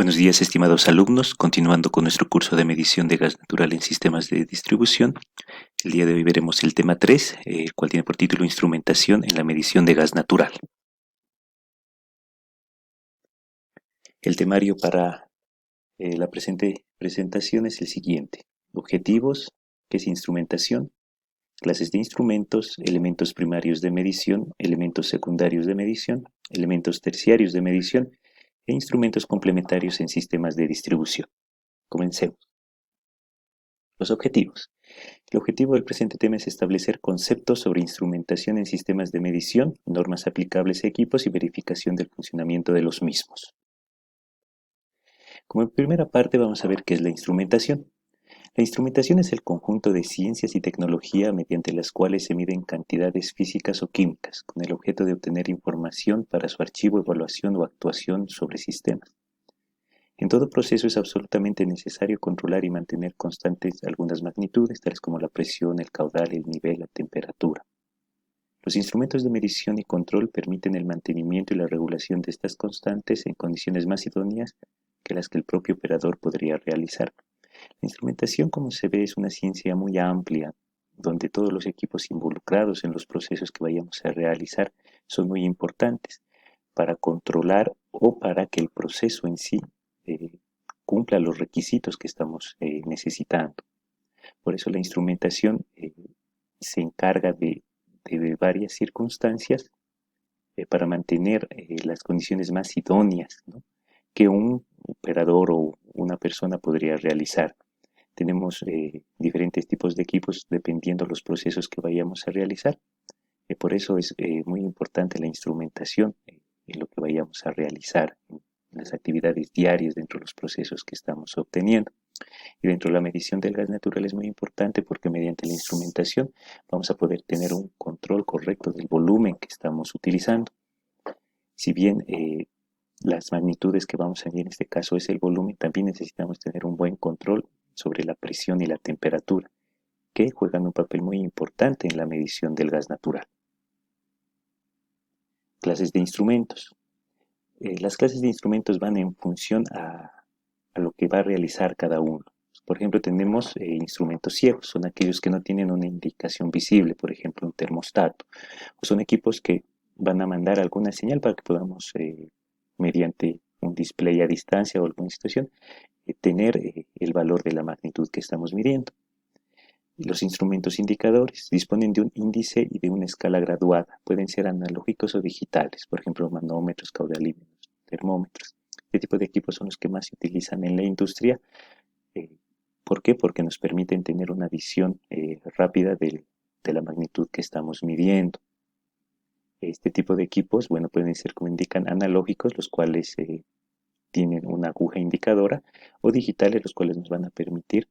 Buenos días, estimados alumnos. Continuando con nuestro curso de medición de gas natural en sistemas de distribución, el día de hoy veremos el tema 3, el cual tiene por título Instrumentación en la medición de gas natural. El temario para la presente presentación es el siguiente: objetivos, ¿qué es instrumentación?, clases de instrumentos, elementos primarios de medición, elementos secundarios de medición, elementos terciarios de medición e instrumentos complementarios en sistemas de distribución. Comencemos. Los objetivos. El objetivo del presente tema es establecer conceptos sobre instrumentación en sistemas de medición, normas aplicables a equipos y verificación del funcionamiento de los mismos. Como primera parte vamos a ver qué es la instrumentación. La instrumentación es el conjunto de ciencias y tecnología mediante las cuales se miden cantidades físicas o químicas, con el objeto de obtener información para su archivo, evaluación o actuación sobre sistemas. En todo proceso es absolutamente necesario controlar y mantener constantes algunas magnitudes, tales como la presión, el caudal, el nivel, la temperatura. Los instrumentos de medición y control permiten el mantenimiento y la regulación de estas constantes en condiciones más idóneas que las que el propio operador podría realizar. La instrumentación, como se ve, es una ciencia muy amplia, donde todos los equipos involucrados en los procesos que vayamos a realizar son muy importantes para controlar o para que el proceso en sí cumpla los requisitos que estamos necesitando. Por eso la instrumentación se encarga de varias circunstancias para mantener las condiciones más idóneas, ¿no?, que un operador o una persona podría realizar. Tenemos diferentes tipos de equipos dependiendo de los procesos que vayamos a realizar. Por eso es muy importante la instrumentación en lo que vayamos a realizar, en las actividades diarias dentro de los procesos que estamos obteniendo. Y dentro de la medición del gas natural es muy importante porque mediante la instrumentación vamos a poder tener un control correcto del volumen que estamos utilizando. Si bien las magnitudes que vamos a medir en este caso es el volumen, también necesitamos tener un buen control sobre la presión y la temperatura, que juegan un papel muy importante en la medición del gas natural. Clases de instrumentos. Las clases de instrumentos van en función a lo que va a realizar cada uno. Por ejemplo, tenemos instrumentos ciegos, son aquellos que no tienen una indicación visible, por ejemplo, un termostato, o son equipos que van a mandar alguna señal para que podamos, mediante un display a distancia o alguna situación, tener el valor de la magnitud que estamos midiendo. Los instrumentos indicadores disponen de un índice y de una escala graduada. Pueden ser analógicos o digitales, por ejemplo, manómetros, caudalímetros, termómetros. Este tipo de equipos son los que más se utilizan en la industria. ¿Por qué? Porque nos permiten tener una visión rápida de la magnitud que estamos midiendo. Este tipo de equipos, bueno, pueden ser, como indican, analógicos, los cuales tienen una aguja indicadora, o digitales, los cuales nos van a permitir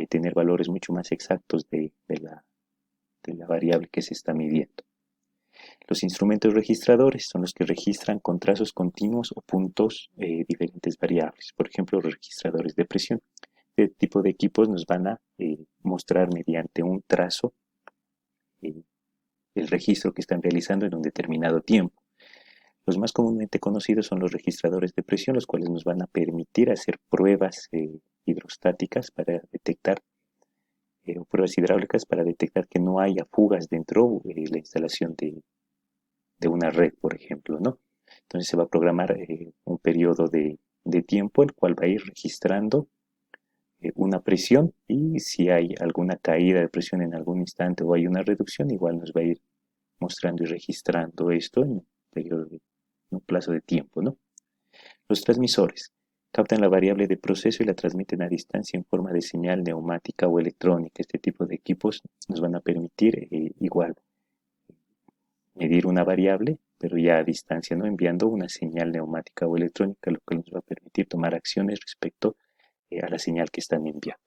tener valores mucho más exactos de la variable que se está midiendo. Los instrumentos registradores son los que registran con trazos continuos o puntos diferentes variables. Por ejemplo, los registradores de presión. Este tipo de equipos nos van a mostrar mediante un trazo el registro que están realizando en un determinado tiempo. Los más comúnmente conocidos son los registradores de presión, los cuales nos van a permitir hacer pruebas hidrostáticas para detectar, o pruebas hidráulicas para detectar que no haya fugas dentro de la instalación de una red, por ejemplo, ¿no? Entonces se va a programar un periodo de tiempo, el cual va a ir registrando una presión, y si hay alguna caída de presión en algún instante o hay una reducción, igual nos va a ir mostrando y registrando esto en un plazo de tiempo, ¿no? Los transmisores captan la variable de proceso y la transmiten a distancia en forma de señal neumática o electrónica. Este tipo de equipos nos van a permitir igual medir una variable, pero ya a distancia, ¿no?, enviando una señal neumática o electrónica, lo que nos va a permitir tomar acciones respecto a la señal que están enviando.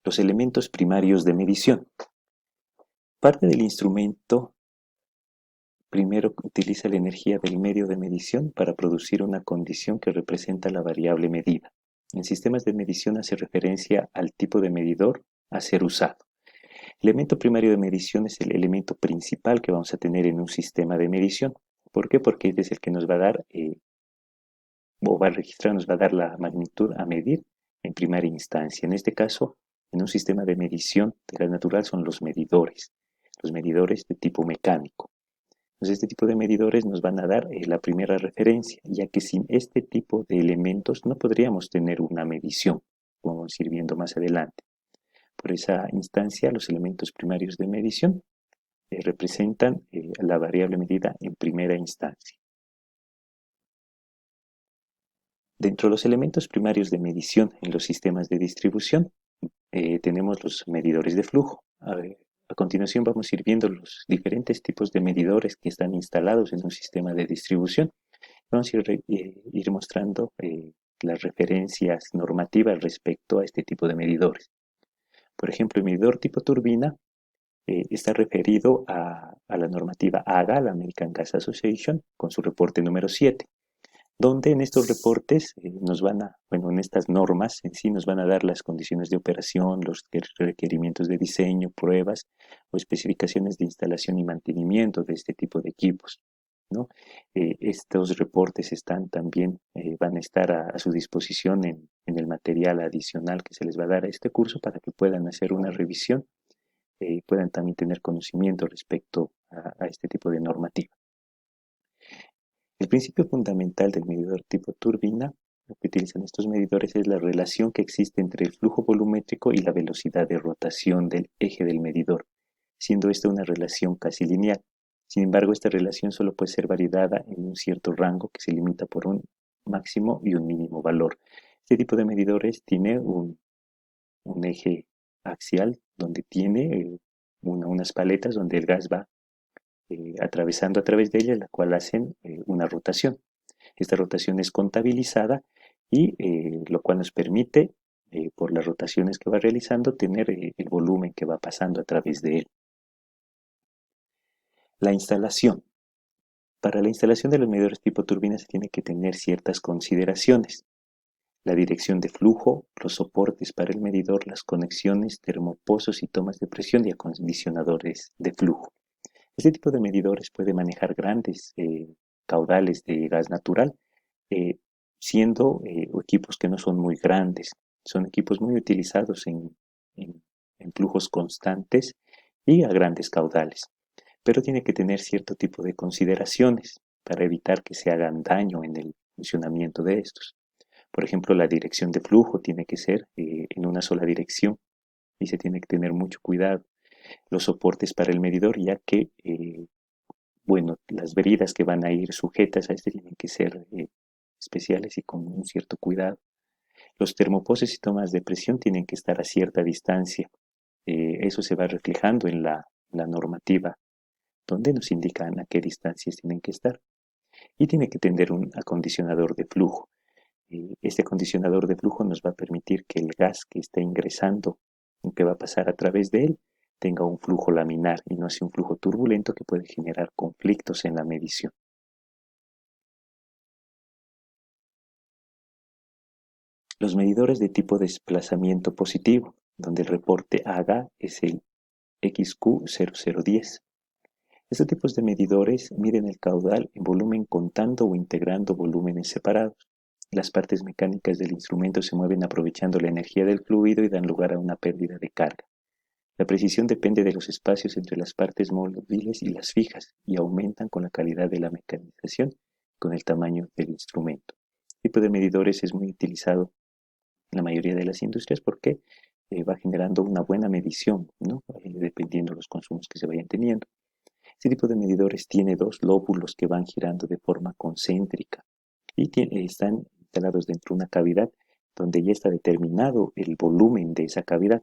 Los elementos primarios de medición. Parte del instrumento primero utiliza la energía del medio de medición para producir una condición que representa la variable medida. En sistemas de medición hace referencia al tipo de medidor a ser usado. El elemento primario de medición es el elemento principal que vamos a tener en un sistema de medición. ¿Por qué? Porque este es el que nos va a dar o va a registrar, nos va a dar la magnitud a medir en primera instancia. En este caso, en un sistema de medición de gas natural son los medidores de tipo mecánico. Entonces, este tipo de medidores nos van a dar la primera referencia, ya que sin este tipo de elementos no podríamos tener una medición, como vamos a ir viendo más adelante. Por esa instancia, los elementos primarios de medición representan la variable medida en primera instancia. Dentro de los elementos primarios de medición en los sistemas de distribución, tenemos los medidores de flujo. A continuación vamos a ir viendo los diferentes tipos de medidores que están instalados en un sistema de distribución. Vamos a ir mostrando las referencias normativas respecto a este tipo de medidores. Por ejemplo, el medidor tipo turbina está referido a la normativa AGA, la American Gas Association, con su reporte número 7, donde en estos reportes en estas normas en sí nos van a dar las condiciones de operación, los requerimientos de diseño, pruebas o especificaciones de instalación y mantenimiento de este tipo de equipos, ¿no? Estos reportes van a estar a su disposición en el material adicional que se les va a dar a este curso para que puedan hacer una revisión y puedan también tener conocimiento respecto a este tipo de normativa. El principio fundamental del medidor tipo turbina, lo que utilizan estos medidores, es la relación que existe entre el flujo volumétrico y la velocidad de rotación del eje del medidor, siendo esta una relación casi lineal. Sin embargo, esta relación solo puede ser validada en un cierto rango que se limita por un máximo y un mínimo valor. Este tipo de medidores tiene un eje axial donde tiene unas paletas donde el gas va atravesando a través de ella, la cual hacen una rotación. Esta rotación es contabilizada y lo cual nos permite, por las rotaciones que va realizando, tener el volumen que va pasando a través de él. La instalación. Para la instalación de los medidores tipo turbina se tiene que tener ciertas consideraciones. La dirección de flujo, los soportes para el medidor, las conexiones, termopozos y tomas de presión y acondicionadores de flujo. Este tipo de medidores puede manejar grandes caudales de gas natural, siendo equipos que no son muy grandes. Son equipos muy utilizados en flujos constantes y a grandes caudales. Pero tiene que tener cierto tipo de consideraciones para evitar que se hagan daño en el funcionamiento de estos. Por ejemplo, la dirección de flujo tiene que ser en una sola dirección y se tiene que tener mucho cuidado. Los soportes para el medidor, ya que las veridas que van a ir sujetas a este tienen que ser especiales y con un cierto cuidado. Los termoposes y tomas de presión tienen que estar a cierta distancia. Eso se va reflejando en la normativa, donde nos indican a qué distancias tienen que estar. Y tiene que tener un acondicionador de flujo. Este acondicionador de flujo nos va a permitir que el gas que está ingresando, que va a pasar a través de él, tenga un flujo laminar y no así un flujo turbulento que puede generar conflictos en la medición. Los medidores de tipo desplazamiento positivo, donde el reporte AGA es el XQ0010. Estos tipos de medidores miden el caudal en volumen contando o integrando volúmenes separados. Las partes mecánicas del instrumento se mueven aprovechando la energía del fluido y dan lugar a una pérdida de carga. La precisión depende de los espacios entre las partes móviles y las fijas y aumentan con la calidad de la mecanización y con el tamaño del instrumento. Este tipo de medidores es muy utilizado en la mayoría de las industrias porque va generando una buena medición, ¿no? Dependiendo de los consumos que se vayan teniendo. Este tipo de medidores tiene dos lóbulos que van girando de forma concéntrica y están instalados dentro de una cavidad donde ya está determinado el volumen de esa cavidad,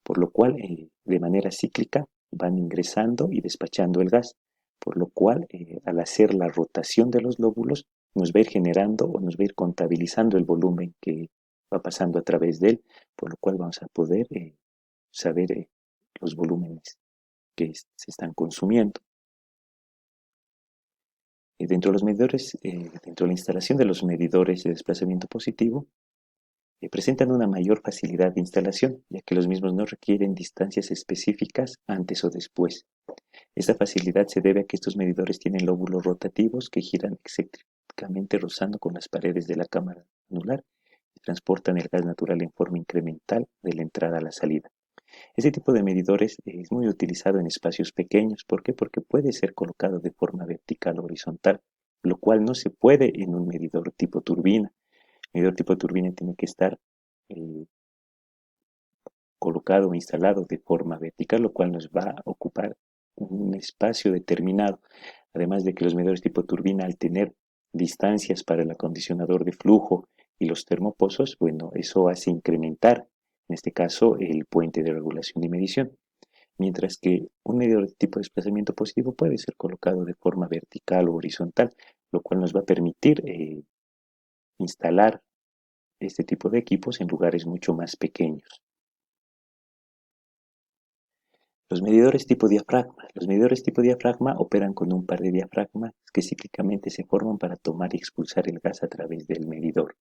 por lo cual de manera cíclica van ingresando y despachando el gas, por lo cual al hacer la rotación de los lóbulos nos va a ir generando o nos va a ir contabilizando el volumen que va pasando a través de él, por lo cual vamos a poder saber los volúmenes que se están consumiendo. Dentro de los medidores, dentro de la instalación de los medidores de desplazamiento positivo, presentan una mayor facilidad de instalación, ya que los mismos no requieren distancias específicas antes o después. Esta facilidad se debe a que estos medidores tienen lóbulos rotativos que giran prácticamente rozando con las paredes de la cámara anular y transportan el gas natural en forma incremental de la entrada a la salida. Este tipo de medidores es muy utilizado en espacios pequeños. ¿Por qué? Porque puede ser colocado de forma vertical o horizontal, lo cual no se puede en un medidor tipo turbina. El medidor tipo turbina tiene que estar eh, colocado o instalado de forma vertical, lo cual nos va a ocupar un espacio determinado. Además de que los medidores tipo turbina, al tener distancias para el acondicionador de flujo y los termopozos, bueno, eso hace incrementar, en este caso, el puente de regulación y medición. Mientras que un medidor de tipo de desplazamiento positivo puede ser colocado de forma vertical o horizontal, lo cual nos va a permitir instalar este tipo de equipos en lugares mucho más pequeños. Los medidores tipo diafragma. Los medidores tipo diafragma operan con un par de diafragmas que cíclicamente se forman para tomar y expulsar el gas a través del medidor.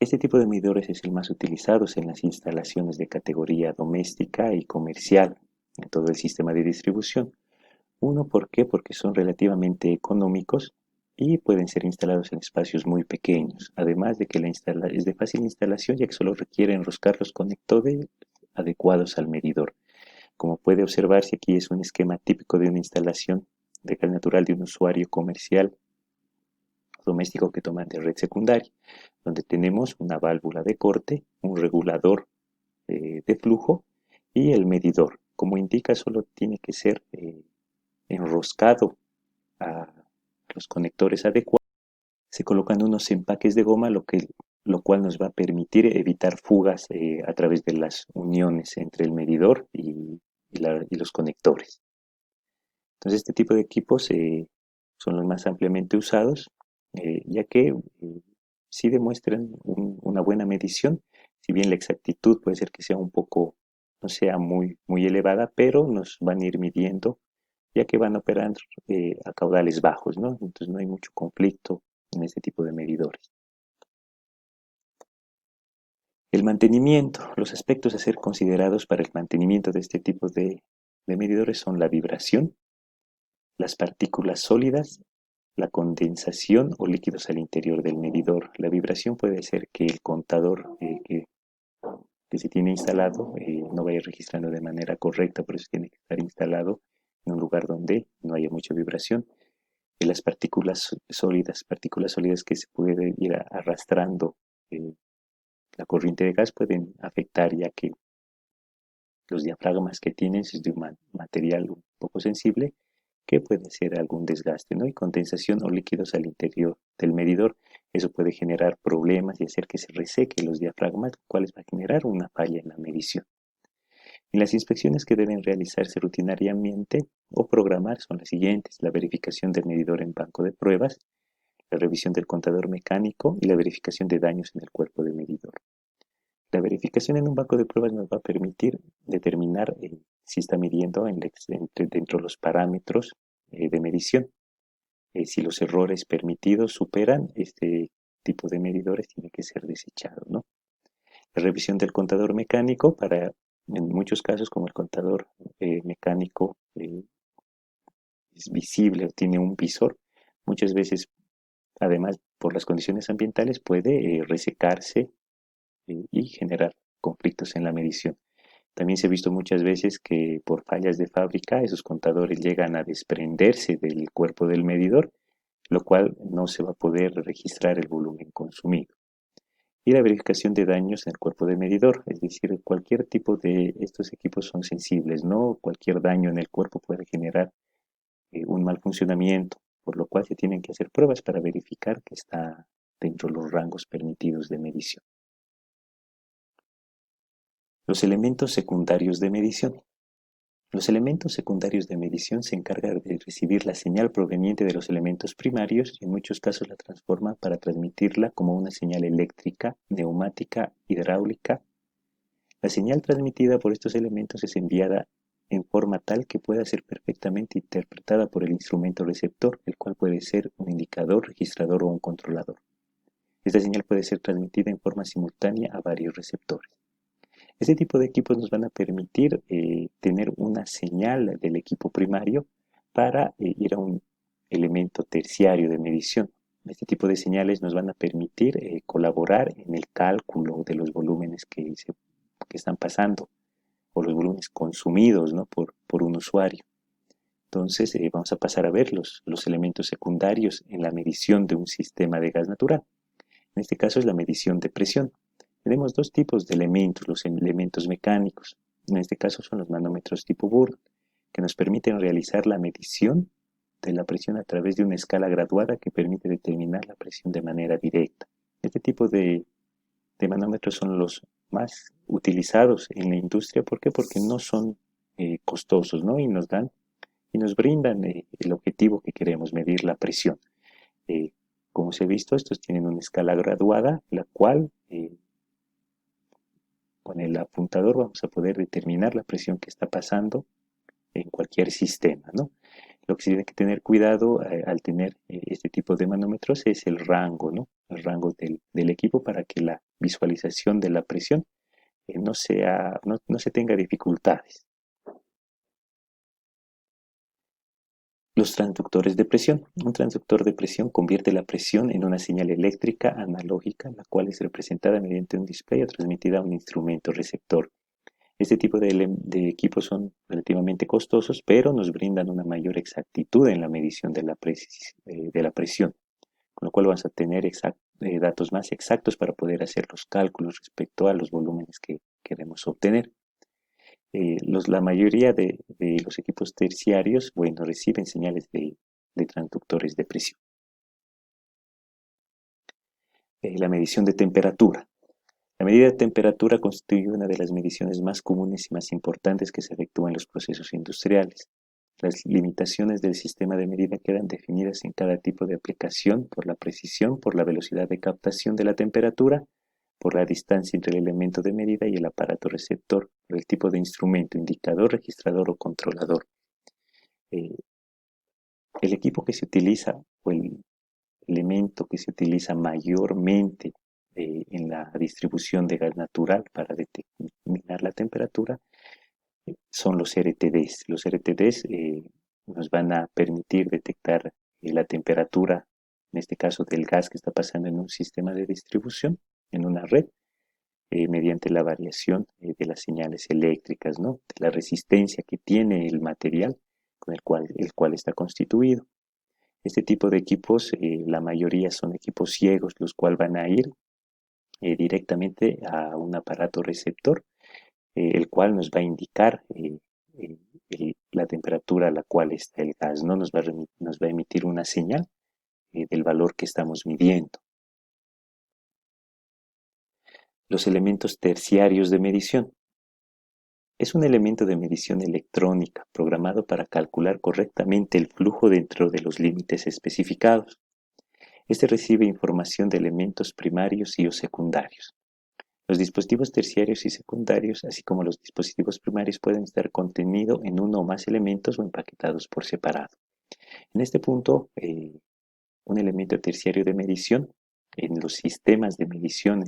Este tipo de medidores es el más utilizado en las instalaciones de categoría doméstica y comercial en todo el sistema de distribución. Uno, ¿por qué? Porque son relativamente económicos y pueden ser instalados en espacios muy pequeños. Además de que es de fácil instalación, ya que solo requiere enroscar los conectores adecuados al medidor. Como puede observarse, aquí es un esquema típico de una instalación de gas natural de un usuario comercial doméstico que toma de red secundaria, donde tenemos una válvula de corte, un regulador de flujo y el medidor. Como indica, solo tiene que ser enroscado a los conectores adecuados. Se colocan unos empaques de goma, lo cual nos va a permitir evitar fugas a través de las uniones entre el medidor y los conectores. Entonces, este tipo de equipos son los más ampliamente usados, ya que sí demuestran una buena medición, si bien la exactitud puede ser que sea un poco, no sea muy elevada, pero nos van a ir midiendo, ya que van a operar a caudales bajos, ¿no? Entonces no hay mucho conflicto en este tipo de medidores. El mantenimiento. Los aspectos a ser considerados para el mantenimiento de este tipo de medidores son la vibración, las partículas sólidas, la condensación o líquidos al interior del medidor. La vibración puede ser que el contador que se tiene instalado no vaya registrando de manera correcta, por eso tiene que estar instalado en un lugar donde no haya mucha vibración. Y las partículas sólidas que se puede ir arrastrando la corriente de gas pueden afectar, ya que los diafragmas que tienen es de un material un poco sensible que puede ser algún desgaste, ¿no? Y condensación o líquidos al interior del medidor. Eso puede generar problemas y hacer que se reseque los diafragmas, cuales va a generar una falla en la medición. Y las inspecciones que deben realizarse rutinariamente o programar son las siguientes: la verificación del medidor en banco de pruebas, la revisión del contador mecánico y la verificación de daños en el cuerpo de medidor. La verificación en un banco de pruebas nos va a permitir determinar si está midiendo dentro de los parámetros de medición. Si los errores permitidos superan este tipo de medidores, tiene que ser desechado, ¿no? La revisión del contador mecánico en muchos casos, como el contador mecánico es visible o tiene un visor, muchas veces, además, por las condiciones ambientales, puede resecarse y generar conflictos en la medición. También se ha visto muchas veces que por fallas de fábrica esos contadores llegan a desprenderse del cuerpo del medidor, lo cual no se va a poder registrar el volumen consumido. Y la verificación de daños en el cuerpo del medidor, es decir, cualquier tipo de estos equipos son sensibles, ¿no? Cualquier daño en el cuerpo puede generar un mal funcionamiento, por lo cual se tienen que hacer pruebas para verificar que está dentro de los rangos permitidos de medición. Los elementos secundarios de medición. Los elementos secundarios de medición se encargan de recibir la señal proveniente de los elementos primarios y en muchos casos la transforman para transmitirla como una señal eléctrica, neumática, hidráulica. La señal transmitida por estos elementos es enviada en forma tal que pueda ser perfectamente interpretada por el instrumento receptor, el cual puede ser un indicador, registrador o un controlador. Esta señal puede ser transmitida en forma simultánea a varios receptores. Este tipo de equipos nos van a permitir tener una señal del equipo primario para ir elemento terciario de medición. Este tipo de señales nos van a permitir colaborar en el cálculo de los volúmenes que están pasando o los volúmenes consumidos, ¿no?, por un usuario. Entonces vamos a pasar a ver los elementos secundarios en la medición de un sistema de gas natural. En este caso es la medición de presión. Tenemos dos tipos de elementos, los elementos mecánicos. En este caso son los manómetros tipo Burn, que nos permiten realizar la medición de la presión a través de una escala graduada que permite determinar la presión de manera directa. Este tipo de manómetros son los más utilizados en la industria. ¿Por qué? Porque no son costosos, ¿no? Y nos brindan el objetivo que queremos, medir la presión. Como se ha visto, estos tienen una escala graduada, la cual con el apuntador vamos a poder determinar la presión que está pasando en cualquier sistema, ¿no? Lo que sí tiene que tener cuidado al tener este tipo de manómetros es el rango, ¿no? El rango del equipo, para que la visualización de la presión no se tenga dificultades. Los transductores de presión. Un transductor de presión convierte la presión en una señal eléctrica analógica, la cual es representada mediante un display o transmitida a un instrumento receptor. Este tipo de equipos son relativamente costosos, pero nos brindan una mayor exactitud en la medición de la presión, con lo cual vamos a tener datos más exactos para poder hacer los cálculos respecto a los volúmenes que queremos obtener. La mayoría de los equipos terciarios, bueno, reciben señales de transductores de presión. La medición de temperatura. La medida de temperatura constituye una de las mediciones más comunes y más importantes que se efectúan en los procesos industriales. Las limitaciones del sistema de medida quedan definidas en cada tipo de aplicación por la precisión, por la velocidad de captación de la temperatura, por la distancia entre el elemento de medida y el aparato receptor, por el tipo de instrumento, indicador, registrador o controlador. El equipo que se utiliza o el elemento que se utiliza mayormente en la distribución de gas natural para determinar la temperatura son los RTDs. Los RTDs nos van a permitir detectar la temperatura, en este caso del gas que está pasando en un sistema de distribución, en una red, mediante la variación de las señales eléctricas, ¿no?, de la resistencia que tiene el material con el cual está constituido. Este tipo de equipos, la mayoría son equipos ciegos, los cuales van a ir directamente a un aparato receptor, el cual nos va a indicar la temperatura a la cual está el gas, ¿no? Nos va a emitir una señal del valor que estamos midiendo. Los elementos terciarios de medición. Es un elemento de medición electrónica programado para calcular correctamente el flujo dentro de los límites especificados. Este recibe información de elementos primarios y o secundarios. Los dispositivos terciarios y secundarios, así como los dispositivos primarios, pueden estar contenidos en uno o más elementos o empaquetados por separado. En este punto, un elemento terciario de medición en los sistemas de medición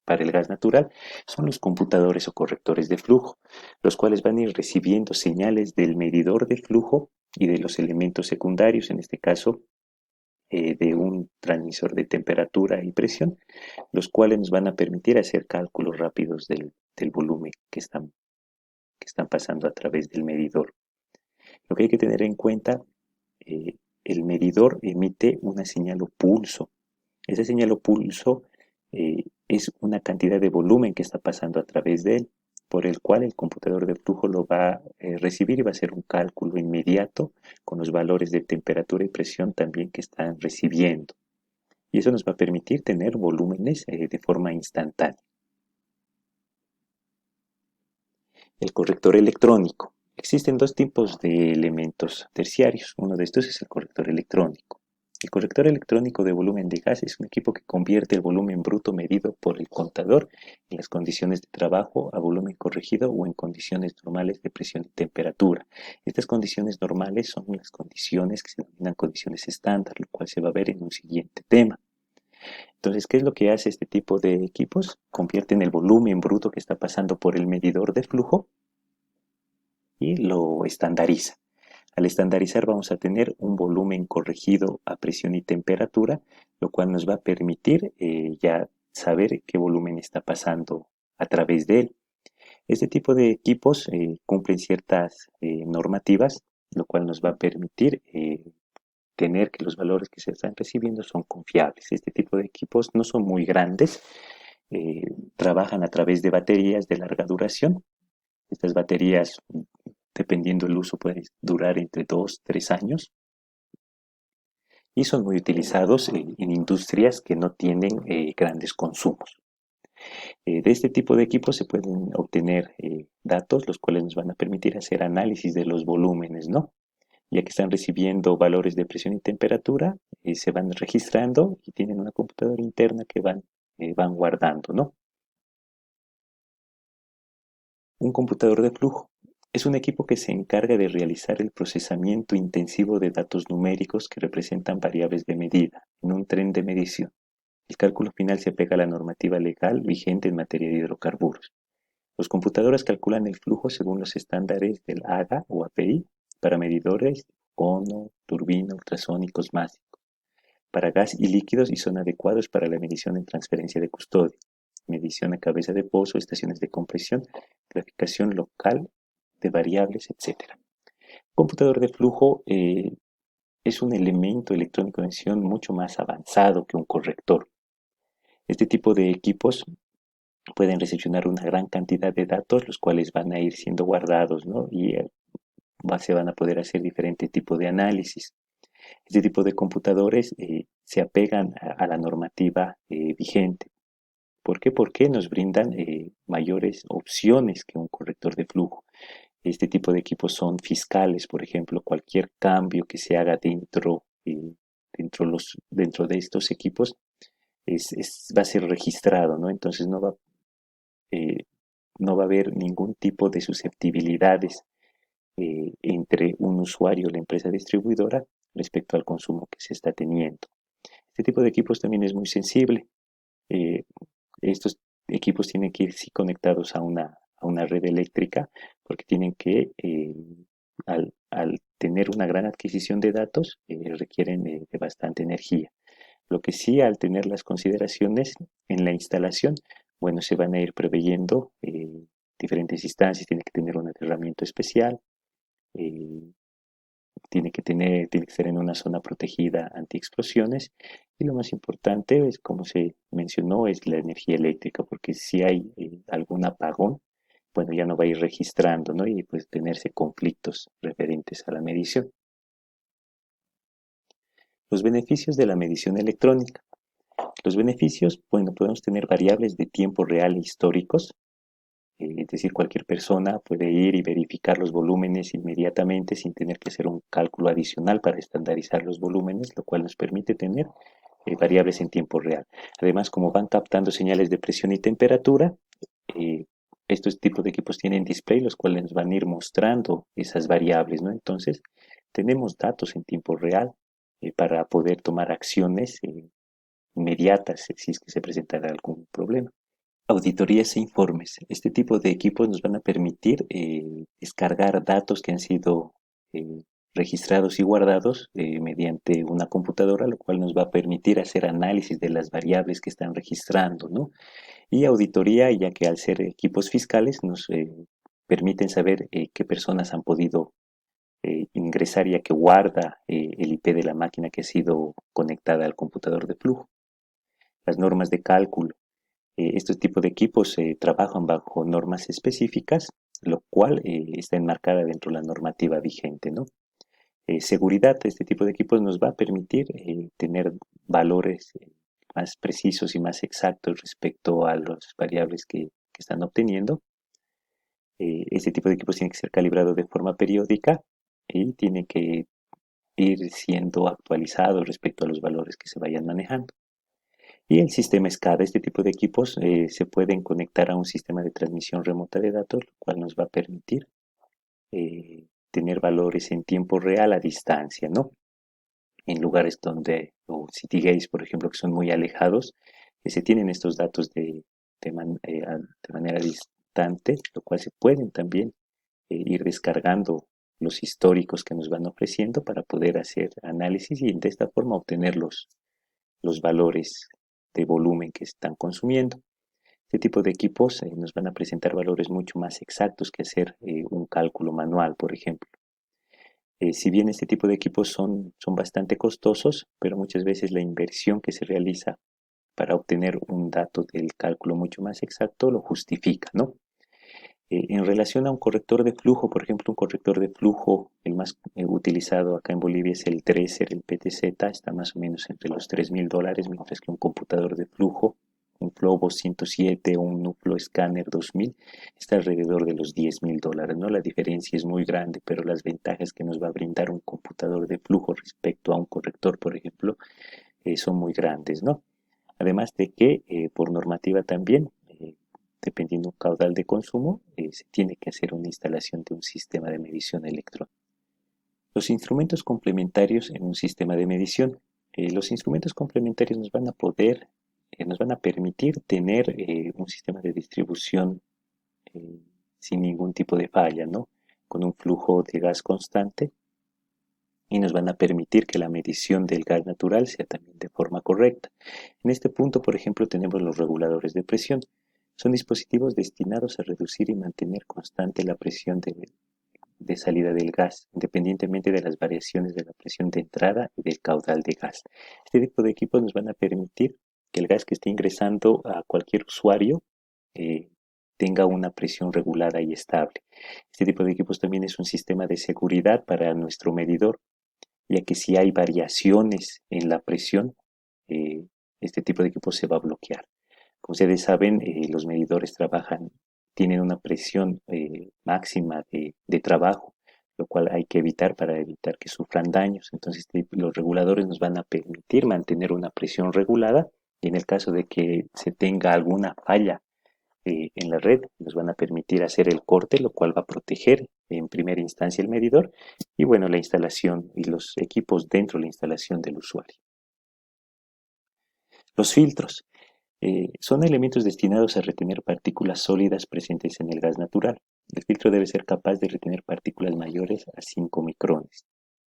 para el gas natural son los computadores o correctores de flujo, los cuales van a ir recibiendo señales del medidor de flujo y de los elementos secundarios, en este caso de un transmisor de temperatura y presión, los cuales nos van a permitir hacer cálculos rápidos del volumen que están pasando a través del medidor. Lo que hay que tener en cuenta, el medidor emite una señal o pulso. Esa señal o pulso es una cantidad de volumen que está pasando a través de él, por el cual el computador de flujo lo va a recibir y va a hacer un cálculo inmediato con los valores de temperatura y presión también que están recibiendo. Y eso nos va a permitir tener volúmenes de forma instantánea. El corrector electrónico. Existen dos tipos de elementos terciarios. Uno de estos es el corrector electrónico. El corrector electrónico de volumen de gas es un equipo que convierte el volumen bruto medido por el contador en las condiciones de trabajo a volumen corregido o en condiciones normales de presión y temperatura. Estas condiciones normales son las condiciones que se denominan condiciones estándar, lo cual se va a ver en un siguiente tema. Entonces, ¿qué es lo que hace este tipo de equipos? Convierten el volumen bruto que está pasando por el medidor de flujo y lo estandariza. Al estandarizar vamos a tener un volumen corregido a presión y temperatura, lo cual nos va a permitir ya saber qué volumen está pasando a través de él. Este tipo de equipos cumplen ciertas normativas, lo cual nos va a permitir tener que los valores que se están recibiendo son confiables. Este tipo de equipos no son muy grandes, eh, trabajan a través de baterías de larga duración. Estas baterías, dependiendo del uso, pueden durar entre 2 3 años y son muy utilizados en industrias que no tienen grandes consumos. De este tipo de equipos se pueden obtener datos, los cuales nos van a permitir hacer análisis de los volúmenes, ¿no? Ya que están recibiendo valores de presión y temperatura, se van registrando y tienen una computadora interna que van guardando, ¿no? Un computador de flujo es un equipo que se encarga de realizar el procesamiento intensivo de datos numéricos que representan variables de medida en un tren de medición. El cálculo final se apega a la normativa legal vigente en materia de hidrocarburos. Los computadores calculan el flujo según los estándares del AGA o API para medidores, cono, turbina, ultrasónicos básicos, para gas y líquidos y son adecuados para la medición en transferencia de custodia, medición a cabeza de pozo, estaciones de compresión, graficación local de variables, etc. Computador de flujo es un elemento electrónico de medición mucho más avanzado que un corrector. Este tipo de equipos pueden recepcionar una gran cantidad de datos, los cuales van a ir siendo guardados, ¿no? Y se van a poder hacer diferentes tipos de análisis. Este tipo de computadores se apegan a la normativa vigente. ¿Por qué? Porque nos brindan mayores opciones que un corrector de flujo. Este tipo de equipos son fiscales, por ejemplo, cualquier cambio que se haga dentro de estos equipos va a ser registrado, ¿no? Entonces eh, no va a haber ningún tipo de susceptibilidades entre un usuario y la empresa distribuidora respecto al consumo que se está teniendo. Este tipo de equipos también es muy sensible. Eh, Estos equipos tienen que ir sí, conectados a una red eléctrica porque tienen que, al tener una gran adquisición de datos, requieren de bastante energía. Lo que sí, al tener las consideraciones en la instalación, bueno, se van a ir preveyendo diferentes instancias, tiene que tener un aterramiento especial, eh, tiene que ser en una zona protegida anti-explosiones y lo más importante es, como se mencionó, es la energía eléctrica, porque si hay algún apagón, bueno, ya no va a ir registrando, ¿no? Y pues tenerse conflictos referentes a la medición. Los beneficios de la medición electrónica. Los beneficios, bueno, podemos tener variables de tiempo real e históricos, es decir, cualquier persona puede ir y verificar los volúmenes inmediatamente sin tener que hacer un cálculo adicional para estandarizar los volúmenes, lo cual nos permite tener variables en tiempo real. Además, como van captando señales de presión y temperatura, eh, estos tipos de equipos tienen display, los cuales nos van a ir mostrando esas variables, ¿no? Entonces, tenemos datos en tiempo real para poder tomar acciones inmediatas si es que se presentara algún problema. Auditorías e informes. Este tipo de equipos nos van a permitir descargar datos que han sido eh, registrados y guardados mediante una computadora, lo cual nos va a permitir hacer análisis de las variables que están registrando, ¿no? Y auditoría, ya que al ser equipos fiscales nos permiten saber qué personas han podido ingresar, ya que guarda el IP de la máquina que ha sido conectada al computador de flujo. Las normas de cálculo. Estos tipos de equipos trabajan bajo normas específicas, lo cual está enmarcada dentro de la normativa vigente, ¿no? Seguridad, este tipo de equipos nos va a permitir tener valores más precisos y más exactos respecto a las variables que están obteniendo. Este tipo de equipos tiene que ser calibrado de forma periódica y tiene que ir siendo actualizado respecto a los valores que se vayan manejando. Y el sistema SCADA, este tipo de equipos se pueden conectar a un sistema de transmisión remota de datos, lo cual nos va a permitir tener valores en tiempo real a distancia, ¿no? En lugares o city gates, por ejemplo, que son muy alejados, se tienen estos datos de manera distante, lo cual se pueden también ir descargando los históricos que nos van ofreciendo para poder hacer análisis y de esta forma obtener los valores de volumen que están consumiendo. Este tipo de equipos nos van a presentar valores mucho más exactos que hacer un cálculo manual, por ejemplo. Si bien este tipo de equipos son bastante costosos, pero muchas veces la inversión que se realiza para obtener un dato del cálculo mucho más exacto lo justifica, ¿no? En relación a un corrector de flujo, por ejemplo, un corrector de flujo, el más utilizado acá en Bolivia es el Dresser, el PTZ, está más o menos entre los $3.000, mientras que un computador de flujo, un Flobo 107 o un Nuflo Scanner 2000, está alrededor de los $10.000, ¿no? La diferencia es muy grande, pero las ventajas que nos va a brindar un computador de flujo respecto a un corrector, por ejemplo, son muy grandes, ¿no? Además de que por normativa también, dependiendo del caudal de consumo, se tiene que hacer una instalación de un sistema de medición electrónica. Los instrumentos complementarios en un sistema de medición. Los instrumentos complementarios nos van a permitir tener un sistema de distribución sin ningún tipo de falla, ¿no? Con un flujo de gas constante y nos van a permitir que la medición del gas natural sea también de forma correcta. En este punto, por ejemplo, tenemos los reguladores de presión. Son dispositivos destinados a reducir y mantener constante la presión de salida del gas, independientemente de las variaciones de la presión de entrada y del caudal de gas. Este tipo de equipos nos van a permitir que el gas que esté ingresando a cualquier usuario tenga una presión regulada y estable. Este tipo de equipos también es un sistema de seguridad para nuestro medidor, ya que si hay variaciones en la presión, este tipo de equipos se va a bloquear. Como ustedes saben, los medidores tienen una presión máxima de trabajo, lo cual hay que evitar para evitar que sufran daños. Entonces, los reguladores nos van a permitir mantener una presión regulada y en el caso de que se tenga alguna falla en la red, nos van a permitir hacer el corte, lo cual va a proteger en primera instancia el medidor y bueno, la instalación y los equipos dentro de la instalación del usuario. Los filtros. Son elementos destinados a retener partículas sólidas presentes en el gas natural. El filtro debe ser capaz de retener partículas mayores a 5 micrones.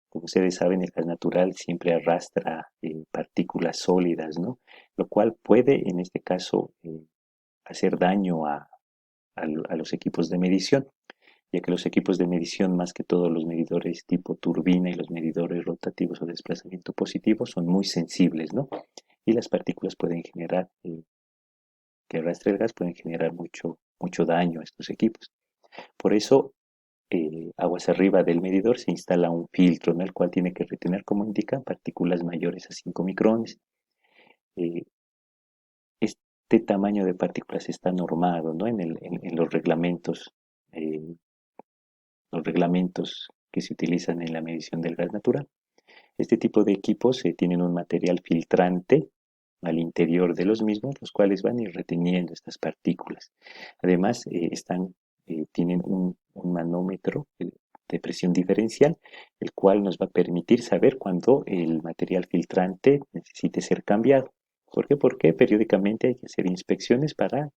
Como ustedes saben, el gas natural siempre arrastra partículas sólidas, ¿no? Lo cual puede, en este caso, hacer daño a los equipos de medición, ya que los equipos de medición, más que todo los medidores tipo turbina y los medidores rotativos o desplazamiento positivo, son muy sensibles, ¿no? Y las partículas pueden generar que arrastre el gas pueden generar mucho daño a estos equipos. Por eso, aguas arriba del medidor se instala un filtro, ¿no? El cual tiene que retener, como indica, partículas mayores a 5 micrones. Este tamaño de partículas está normado, ¿no? En eh, los reglamentos que se utilizan en la medición del gas natural. Este tipo de equipos tienen un material filtrante al interior de los mismos, los cuales van a ir reteniendo estas partículas. Además, tienen un manómetro de presión diferencial, el cual nos va a permitir saber cuándo el material filtrante necesite ser cambiado. ¿Por qué? Porque periódicamente hay que hacer inspecciones para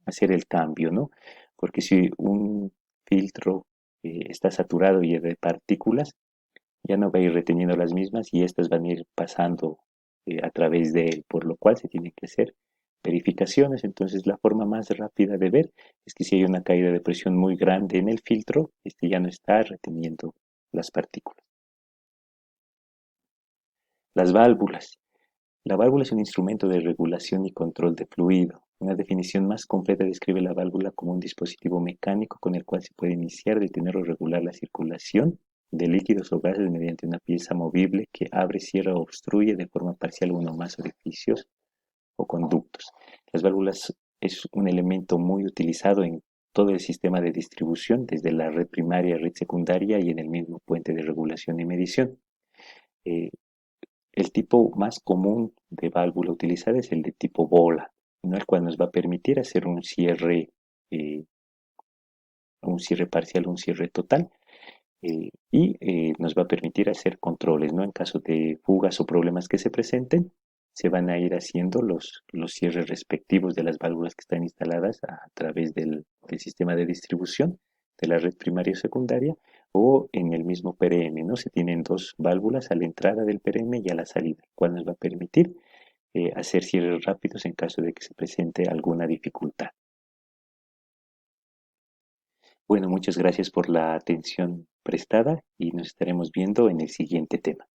hacer el cambio, ¿no? Porque si un filtro está saturado y de partículas, ya no va a ir reteniendo las mismas y estas van a ir pasando a través de él, por lo cual se tienen que hacer verificaciones. Entonces, la forma más rápida de ver es que si hay una caída de presión muy grande en el filtro, este ya no está reteniendo las partículas. Las válvulas. La válvula es un instrumento de regulación y control de fluido. Una definición más completa describe la válvula como un dispositivo mecánico con el cual se puede iniciar, detener o regular la circulación de líquidos o gases mediante una pieza movible que abre, cierra o obstruye de forma parcial uno o más orificios o conductos. Las válvulas es un elemento muy utilizado en todo el sistema de distribución, desde la red primaria, red secundaria y en el mismo puente de regulación y medición. Eh, el tipo más común de válvula utilizada es el de tipo bola, ¿no? El cual nos va a permitir hacer eh, un cierre parcial, un cierre total, nos va a permitir hacer controles, ¿no? En caso de fugas o problemas que se presenten, se van a ir haciendo los cierres respectivos de las válvulas que están instaladas a través del sistema de distribución de la red primaria o secundaria o en el mismo PRM, ¿no? Se tienen dos válvulas a la entrada del PRM y a la salida, lo cual nos va a permitir hacer cierres rápidos en caso de que se presente alguna dificultad. Bueno, muchas gracias por la atención prestada y nos estaremos viendo en el siguiente tema.